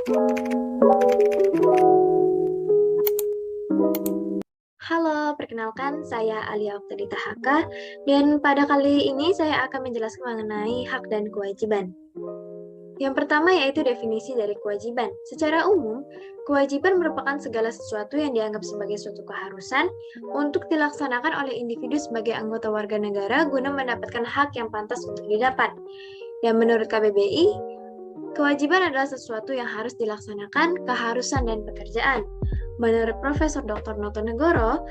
Halo, perkenalkan saya Alia Oktadita Haka, dan pada kali ini saya akan menjelaskan mengenai hak dan kewajiban. Yang pertama yaitu definisi dari kewajiban. Secara umum, kewajiban merupakan segala sesuatu yang dianggap sebagai suatu keharusan untuk dilaksanakan oleh individu sebagai anggota warga negara guna mendapatkan hak yang pantas untuk didapat. Dan menurut KBBI, kewajiban adalah sesuatu yang harus dilaksanakan, keharusan dan pekerjaan. Menurut Profesor Dr. Noto Negoro,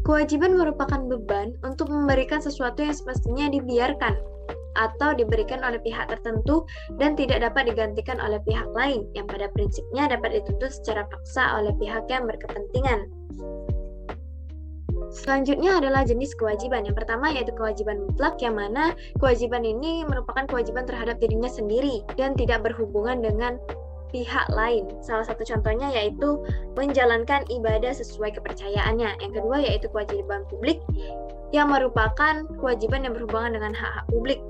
kewajiban merupakan beban untuk memberikan sesuatu yang semestinya dibiarkan atau diberikan oleh pihak tertentu dan tidak dapat digantikan oleh pihak lain yang pada prinsipnya dapat dituntut secara paksa oleh pihak yang berkepentingan. Selanjutnya adalah jenis kewajiban. Yang pertama yaitu kewajiban mutlak, yang mana kewajiban ini merupakan kewajiban terhadap dirinya sendiri dan tidak berhubungan dengan pihak lain. Salah satu contohnya yaitu menjalankan ibadah sesuai kepercayaannya. Yang kedua yaitu kewajiban publik, yang merupakan kewajiban yang berhubungan dengan hak-hak publik.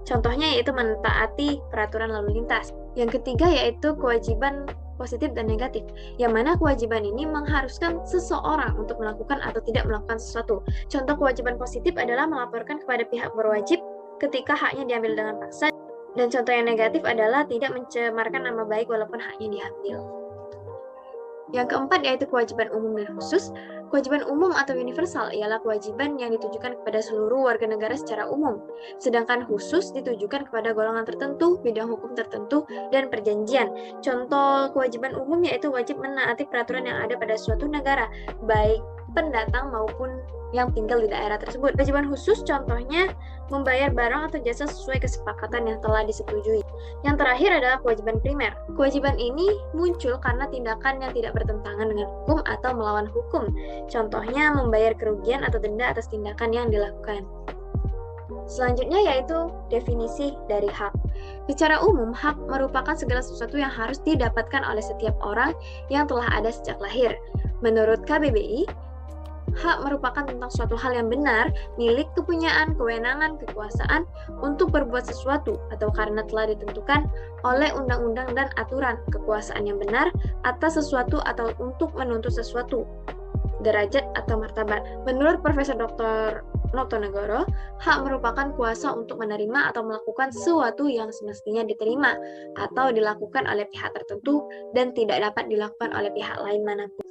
Contohnya yaitu mentaati peraturan lalu lintas. Yang ketiga yaitu kewajiban positif dan negatif, yang mana kewajiban ini mengharuskan seseorang untuk melakukan atau tidak melakukan sesuatu. Contoh kewajiban positif adalah melaporkan kepada pihak berwajib ketika haknya diambil dengan paksa, dan contoh yang negatif adalah tidak mencemarkan nama baik walaupun haknya diambil. Yang keempat yaitu kewajiban umum dan khusus. Kewajiban umum atau universal ialah kewajiban yang ditujukan kepada seluruh warga negara secara umum, sedangkan khusus ditujukan kepada golongan tertentu, bidang hukum tertentu, dan perjanjian. Contoh kewajiban umum yaitu wajib menaati peraturan yang ada pada suatu negara, baik pendatang maupun yang tinggal di daerah tersebut. Kewajiban khusus contohnya membayar barang atau jasa sesuai kesepakatan yang telah disetujui. Yang terakhir adalah kewajiban primer. Kewajiban ini muncul karena tindakan yang tidak bertentangan dengan hukum atau melawan hukum. Contohnya membayar kerugian atau denda atas tindakan yang dilakukan. Selanjutnya yaitu definisi dari hak. Secara umum, hak merupakan segala sesuatu yang harus didapatkan oleh setiap orang yang telah ada sejak lahir. Menurut KBBI, hak merupakan tentang suatu hal yang benar, milik, kepunyaan, kewenangan, kekuasaan untuk berbuat sesuatu atau karena telah ditentukan oleh undang-undang dan aturan, kekuasaan yang benar atas sesuatu atau untuk menuntut sesuatu, derajat atau martabat. Menurut Profesor Dr. Noto Negoro, hak merupakan kuasa untuk menerima atau melakukan sesuatu yang semestinya diterima atau dilakukan oleh pihak tertentu dan tidak dapat dilakukan oleh pihak lain manapun.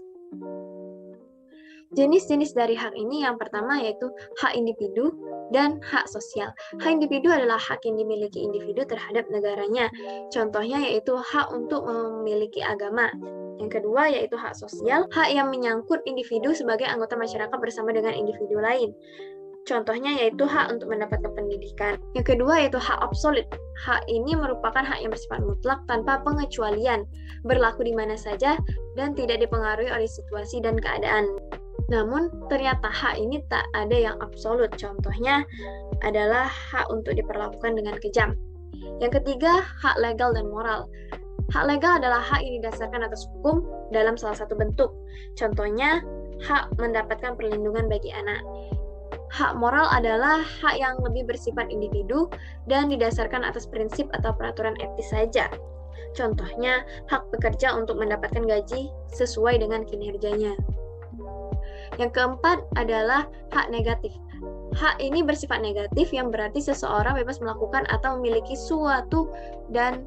Jenis-jenis dari hak ini yang pertama yaitu hak individu dan hak sosial. Hak individu adalah hak yang dimiliki individu terhadap negaranya. Contohnya yaitu hak untuk memiliki agama. Yang kedua yaitu hak sosial, hak yang menyangkut individu sebagai anggota masyarakat bersama dengan individu lain. Contohnya yaitu hak untuk mendapatkan pendidikan. Yang kedua yaitu hak absolut. Hak ini merupakan hak yang bersifat mutlak tanpa pengecualian, berlaku di mana saja dan tidak dipengaruhi oleh situasi dan keadaan. Namun, ternyata hak ini tak ada yang absolut. Contohnya adalah hak untuk diperlakukan dengan kejam. Yang ketiga, hak legal dan moral. Hak legal adalah hak yang didasarkan atas hukum dalam salah satu bentuk. Contohnya, hak mendapatkan perlindungan bagi anak. Hak moral adalah hak yang lebih bersifat individu dan didasarkan atas prinsip atau peraturan etis saja. Contohnya, hak pekerja untuk mendapatkan gaji sesuai dengan kinerjanya. Yang keempat adalah hak negatif. Hak ini bersifat negatif yang berarti seseorang bebas melakukan atau memiliki suatu dan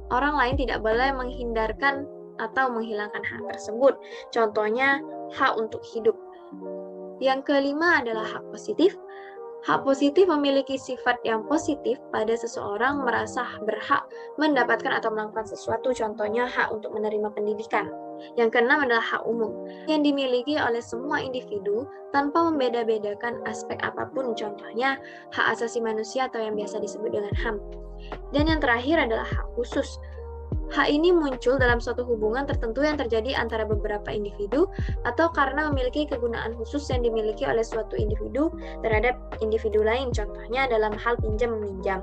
orang lain tidak boleh menghindarkan atau menghilangkan hak tersebut. Contohnya hak untuk hidup. Yang kelima adalah hak positif. Hak positif memiliki sifat yang positif pada seseorang merasa berhak mendapatkan atau melakukan sesuatu, contohnya hak untuk menerima pendidikan. Yang keenam adalah hak umum, yang dimiliki oleh semua individu tanpa membeda-bedakan aspek apapun, contohnya hak asasi manusia atau yang biasa disebut dengan HAM. Dan yang terakhir adalah hak khusus. Hak ini muncul dalam suatu hubungan tertentu yang terjadi antara beberapa individu atau karena memiliki kegunaan khusus yang dimiliki oleh suatu individu terhadap individu lain, contohnya dalam hal pinjam-meminjam.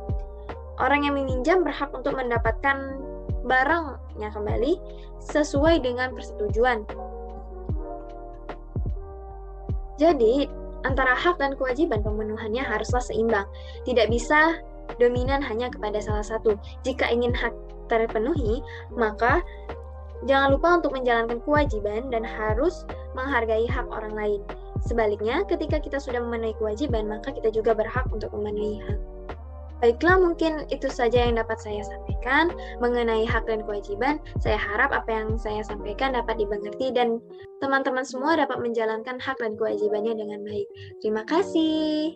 Orang yang meminjam berhak untuk mendapatkan barangnya kembali sesuai dengan persetujuan. Jadi, antara hak dan kewajiban pemenuhannya haruslah seimbang. Tidak bisa dominan hanya kepada salah satu. Jika ingin hak terpenuhi, maka jangan lupa untuk menjalankan kewajiban dan harus menghargai hak orang lain. Sebaliknya, ketika kita sudah memenuhi kewajiban, maka kita juga berhak untuk memenuhi hak. Baiklah, mungkin itu saja yang dapat saya sampaikan mengenai hak dan kewajiban. Saya harap apa yang saya sampaikan dapat dimengerti dan teman-teman semua dapat menjalankan hak dan kewajibannya dengan baik. Terima kasih.